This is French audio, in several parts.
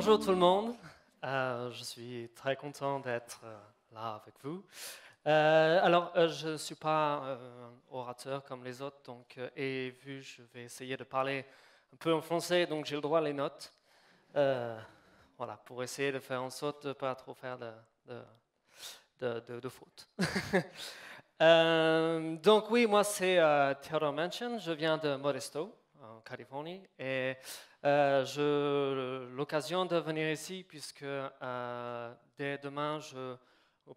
Bonjour tout le monde. Je suis très content d'être là avec vous. Je ne suis pas un orateur comme les autres, je vais essayer de parler un peu en français, donc j'ai le droit à les notes. Voilà, pour essayer de faire en sorte de ne pas trop faire de fautes. Donc oui, moi c'est Theodor Menchen, je viens de Modesto, en Californie, et j'ai l'occasion de venir ici puisque dès demain je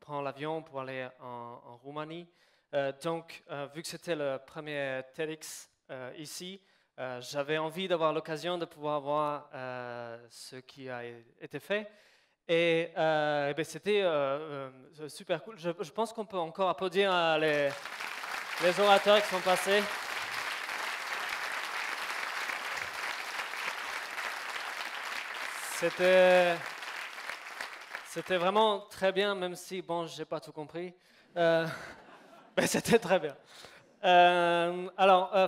prends l'avion pour aller en Roumanie. Vu que c'était le premier TEDx ici, j'avais envie d'avoir l'occasion de pouvoir voir ce qui a été fait. C'était super cool. Je pense qu'on peut encore applaudir les orateurs qui sont passés. C'était vraiment très bien, même si, bon, je n'ai pas tout compris. Mais c'était très bien.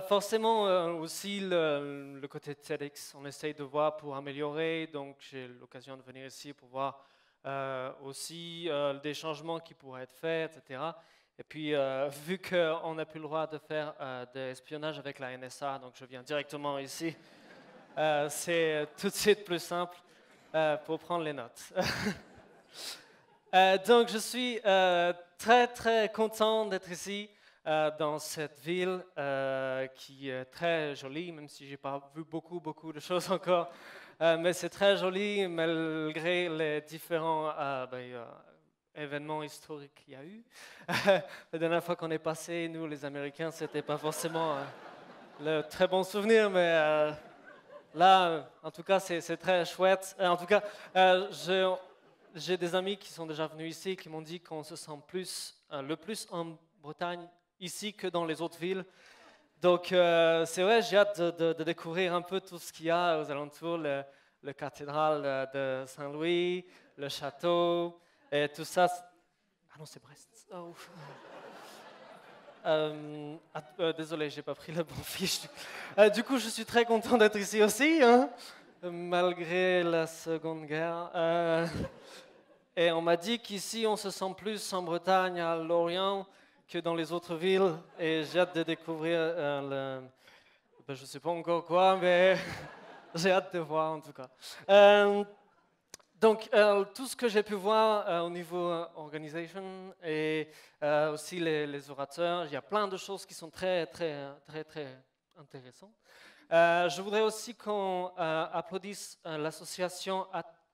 Forcément, aussi, le côté TEDx, on essaye de voir pour améliorer. Donc, j'ai l'occasion de venir ici pour voir aussi des changements qui pourraient être faits, etc. Et puis, vu qu'on n'a plus le droit de faire de l'espionnage avec la NSA, donc je viens directement ici, c'est tout de suite plus simple pour prendre les notes. Donc, je suis très, très content d'être ici. Dans cette ville qui est très jolie, même si je n'ai pas vu beaucoup de choses encore. Mais c'est très joli malgré les différents événements historiques qu'il y a eu. La dernière fois qu'on est passé, nous les Américains, ce n'était pas forcément le très bon souvenir, mais là, en tout cas, c'est très chouette. En tout cas, j'ai des amis qui sont déjà venus ici qui m'ont dit qu'on se sent le plus en Bretagne ici que dans les autres villes. Donc c'est vrai, j'ai hâte de découvrir un peu tout ce qu'il y a aux alentours, la cathédrale de Saint-Louis, le château, et tout ça. Ah non, c'est Brest. Oh. Désolé, j'ai pas pris le bon fiche. Du coup, je suis très content d'être ici aussi, hein, malgré la Seconde Guerre. Et on m'a dit qu'ici, on se sent plus en Bretagne, à Lorient, que dans les autres villes. Et j'ai hâte de découvrir je ne sais pas encore quoi, mais j'ai hâte de voir en tout cas. Tout ce que j'ai pu voir au niveau organisation et aussi les orateurs, il y a plein de choses qui sont très intéressantes. Je voudrais aussi qu'on applaudisse l'association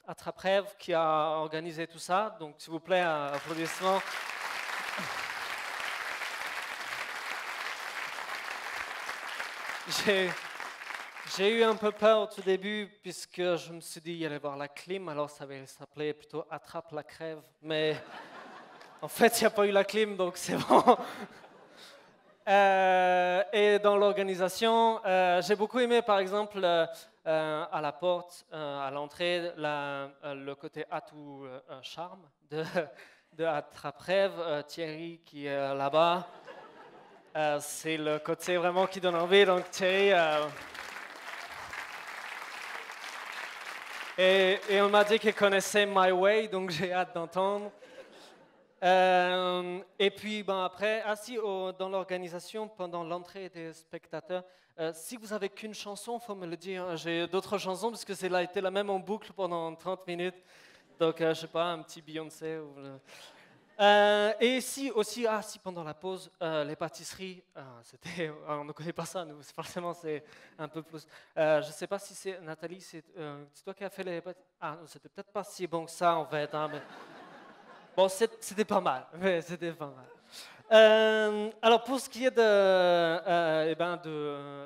Attrape-Rêve qui a organisé tout ça. Donc, s'il vous plaît, applaudissements. J'ai eu un peu peur au tout début puisque je me suis dit qu'il y allait avoir la clim, alors ça va s'appeler plutôt Attrape la crève. Mais en fait, il n'y a pas eu la clim, donc c'est bon. Et dans l'organisation, j'ai beaucoup aimé, par exemple, à la porte, à l'entrée, le côté atout charme de Attrape-Rêve, Thierry qui est là-bas. C'est le côté vraiment qui donne envie. Donc Thierry, et on m'a dit qu'il connaissait My Way, donc j'ai hâte d'entendre. Et puis après, dans l'organisation, pendant l'entrée des spectateurs, si vous n'avez qu'une chanson, il faut me le dire. J'ai d'autres chansons parce que c'est là été la même en boucle pendant 30 minutes. Donc, je ne sais pas, un petit Beyoncé. Et si aussi, pendant la pause, les pâtisseries, on ne connaît pas ça, nous, forcément c'est un peu plus. Je ne sais pas si c'est, Nathalie, c'est toi qui as fait les pâtisseries. Ah, c'était peut-être pas si bon que ça en fait. Hein, mais bon, c'était pas mal, mais c'était pas mal. Alors pour ce qui est de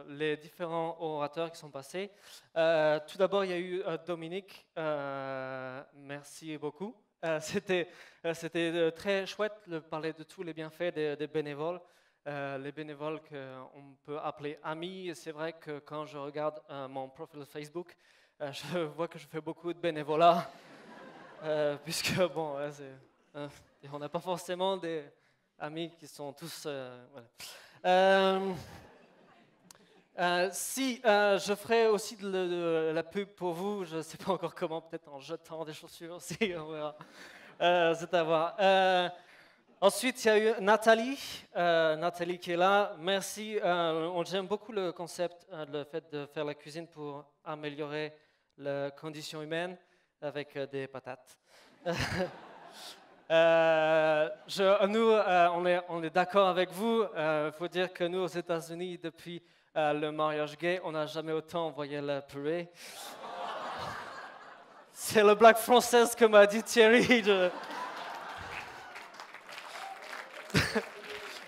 les différents orateurs qui sont passés, tout d'abord il y a eu Dominique, merci beaucoup. C'était très chouette de parler de tous les bienfaits des bénévoles, les bénévoles qu'on peut appeler amis. C'est vrai que quand je regarde mon profil Facebook, je vois que je fais beaucoup de bénévolat, puisque bon, on n'a pas forcément des amis qui sont tous... voilà. Si je ferai aussi de la pub pour vous, je ne sais pas encore comment, peut-être en jetant des chaussures aussi, on verra. C'est à voir. Ensuite, il y a eu Nathalie, Nathalie qui est là. Merci. J'aime beaucoup le concept, le fait de faire la cuisine pour améliorer la condition humaine avec des patates. On est d'accord avec vous. Il faut dire que nous, aux États-Unis, depuis le mariage gay, on n'a jamais autant envoyé la purée. C'est le blague française que m'a dit Thierry.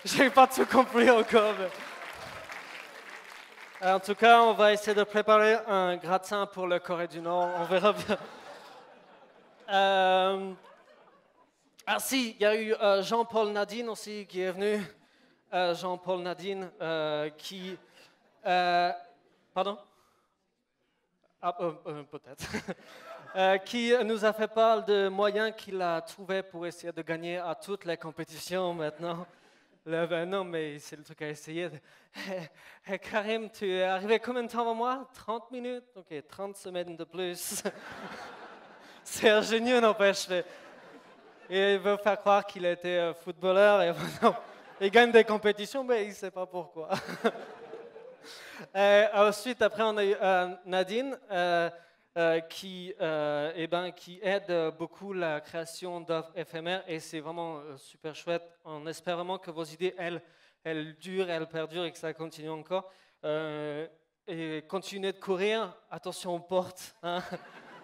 J'ai pas tout compris encore. Mais... En tout cas, on va essayer de préparer un gratin pour la Corée du Nord. On verra bien. Ah si, il y a eu Jean-Paul Nadine aussi qui est venu. Jean-Paul Nadine qui... pardon? Ah, peut-être. Qui nous a fait part de moyens qu'il a trouvés pour essayer de gagner à toutes les compétitions maintenant. Non, mais c'est le truc à essayer. Karim, tu es arrivé combien de temps avant moi? 30 minutes? Ok, 30 semaines de plus. C'est ingénieux, n'empêche. Et il veut faire croire qu'il était footballeur. Et non, il gagne des compétitions, mais il ne sait pas pourquoi. Ensuite, après, on a eu Nadine. Qui aide beaucoup la création d'œuvres éphémères et c'est vraiment super chouette. On espère vraiment que vos idées, elles durent, elles perdurent et que ça continue encore. Et continuez de courir, attention aux portes, hein,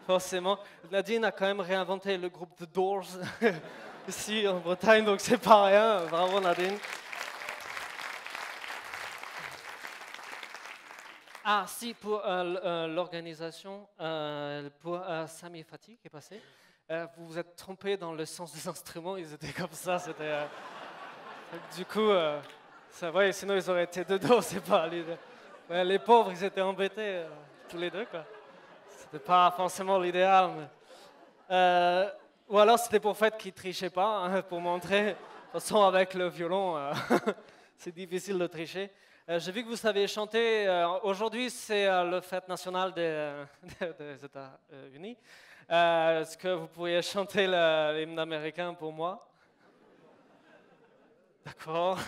forcément. Nadine a quand même réinventé le groupe The Doors ici en Bretagne, donc c'est pas rien. Bravo Nadine. Ah, si, pour l'organisation, pour Sami Fatih qui est passé, vous vous êtes trompé dans le sens des instruments, ils étaient comme ça, c'était... du coup, ça va, sinon ils auraient été de dos, c'est pas... les pauvres, ils étaient embêtés, tous les deux, quoi. C'était pas forcément l'idéal, mais... ou alors c'était pour fait qu'ils trichaient pas, hein, pour montrer. De toute façon, avec le violon, c'est difficile de tricher. J'ai vu que vous saviez chanter. Aujourd'hui, c'est le fête nationale des États-Unis. Est-ce que vous pourriez chanter l'hymne américain pour moi? D'accord.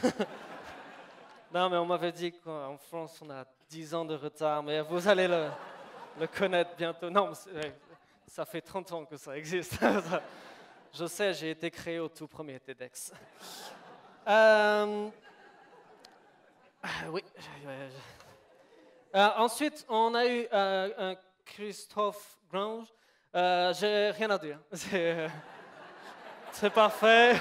Non, mais on m'avait dit qu'en France, on a 10 ans de retard, mais vous allez le connaître bientôt. Non, ça fait 30 ans que ça existe. Je sais, j'ai été créé au tout premier TEDx. Oui. Ensuite, on a eu Christophe Grange. J'ai rien à dire. C'est parfait.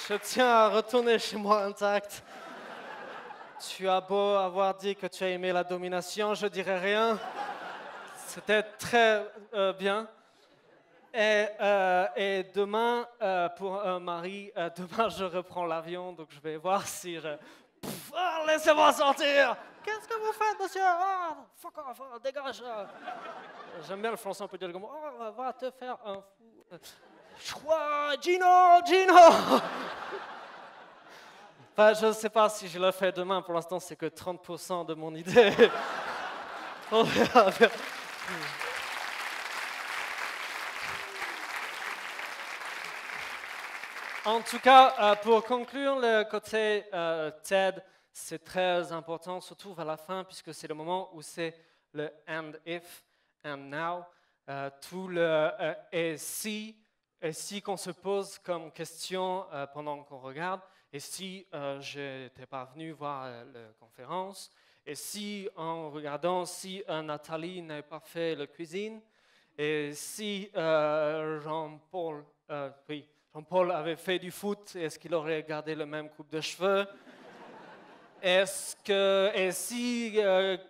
Je tiens à retourner chez moi intact. Tu as beau avoir dit que tu as aimé la domination, je dirais rien. C'était très bien. Et demain, pour Marie, demain je reprends l'avion, donc je vais voir si je... laissez-moi sortir! Qu'est-ce que vous faites, monsieur? Fuck off, dégage! J'aime bien le français, on peut dire comme va te faire un fou. Gino! Enfin, je ne sais pas si je le fais demain, pour l'instant c'est que 30% de mon idée. On verra bien. En tout cas, pour conclure, le côté TED, c'est très important, surtout vers la fin, puisque c'est le moment où c'est le and if, and now, tout le et si qu'on se pose comme question pendant qu'on regarde, et si je n'étais pas venu voir la conférence, et si en regardant, si Nathalie n'avait pas fait la cuisine, et si Jean-Paul, oui, Jean-Paul avait fait du foot, est-ce qu'il aurait gardé le même coupe de cheveux? Et si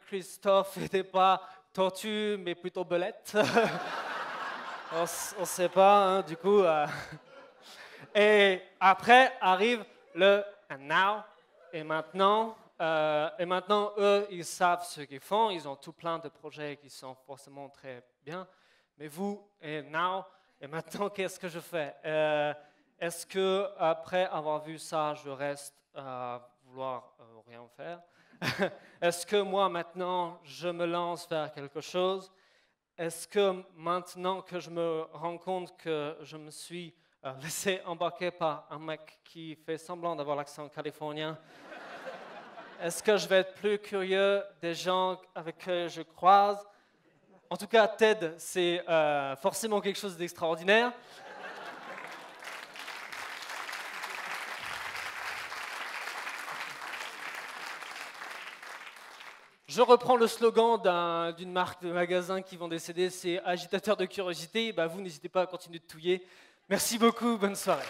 Christophe n'était pas tortue, mais plutôt belette? On ne sait pas, hein, du coup. Et après arrive le and now. Et maintenant, eux, ils savent ce qu'ils font. Ils ont tout plein de projets qui sont forcément très bien. Mais vous, et now, Et maintenant, qu'est-ce que je fais? Est-ce que après avoir vu ça, je reste à vouloir rien faire? Est-ce que moi, maintenant, je me lance vers quelque chose? Est-ce que maintenant que je me rends compte que je me suis laissé embarquer par un mec qui fait semblant d'avoir l'accent californien, est-ce que je vais être plus curieux des gens avec qui je croise? En tout cas, TED, c'est forcément quelque chose d'extraordinaire. Je reprends le slogan d'une marque de magasin qui vend des CD, c'est agitateur de curiosité. Bah, vous, n'hésitez pas à continuer de touiller. Merci beaucoup, bonne soirée.